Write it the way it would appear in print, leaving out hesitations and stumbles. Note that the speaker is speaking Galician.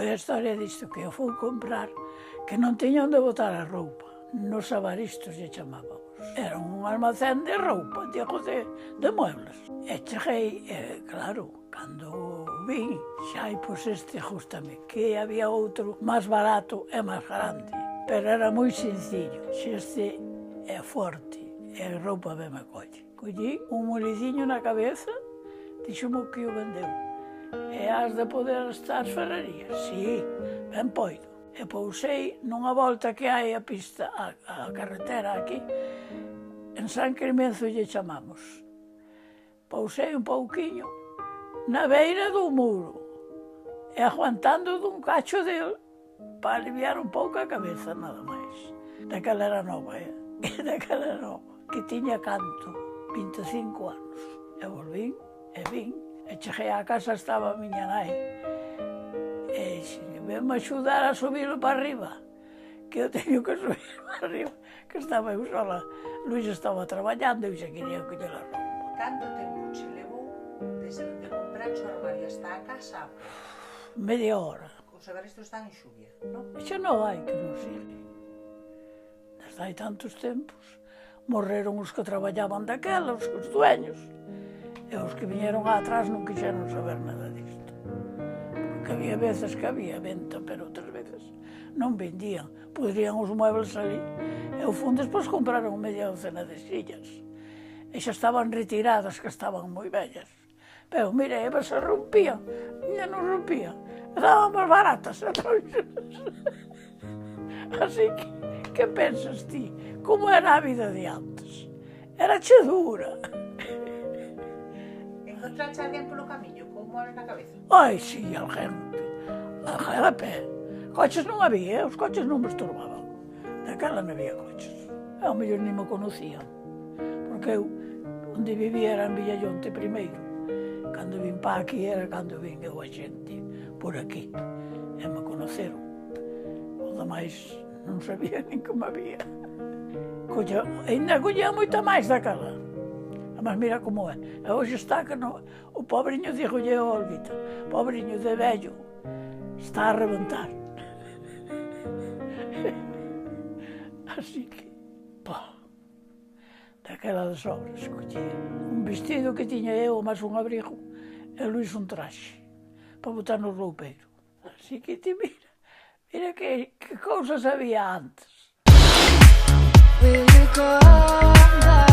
Foi a historia disto, que eu fui comprar, que non tiña onde botar a roupa. Nos Avaristos lle chamábamos. Era un almacén de roupa, de muebles. E cheguei, claro, cando vin, xa, pois este gustame, que había outro máis barato e máis grande. Pero era moi sencillo, xe este é forte, e a roupa ben me colle. Collí un moleciño na cabeza, dixo-mo que o vendeu. E has de poder estar as ferrerías? Sí, ben poido. E pousei nunha volta que hai a pista, a carretera aquí, en San Crimenzo lle chamamos. Pousei un pouquiño na beira do muro e aguantando dun cacho del para aliviar un pouco a cabeza, nada máis. Daquela era nova, daquela era nova, que tiña canto, 25 anos. E volvín, e vin, e cheguei á casa, estaba a miña nai. E venme axudar a subirlo para arriba, que eu teño que subir para arriba, que estaba eu sola. Luís estaba traballando e xa quería coller a roupa. Canto tempo che levou desde onde compraste o armario hasta a casa? Media hora. Os Avaristos están en Xuvia, non? Xa non hai que non sigue. Desde hai tantos tempos. Morreron os que traballaban daquela, os dueños. E os que viñeron atrás non quixeron saber nada disto. Porque había veces que había venta, pero outras veces non vendían. Podrían os muebles ali. E ao fundo despois compraron media docena de sillas. E xa estaban retiradas, que estaban moi vellas. Pero, mire, elas se rompían. E non rompían. Estaban máis baratas. Así que pensas ti? Como era a vida de antes? Era che dura. Encontraste alguén polo camiño, con moles na cabeza? Ai, sí, alguén a pé. Coches non había, os coches non me estorbaban. Daquela non había coches. Ao mellor nem me conocían. Porque eu, onde vivía era en Villallonte primeiro. Cando vim para aquí era cando vin eu a xente por aquí. E me conoceron. O demais non sabía nin como había. Ainda collía moita máis daquela. Mas mira como é. E hoxe está que no, o pobriño dixolle a Olguita, pobriño de vello, está a rebentar. Así que, pá, daquela das obras collía. Un vestido que tiña eu, máis un abrigo, e Luís un traxe, para botar no roupeiro. Así que te mira que cousas había antes. Will you come back?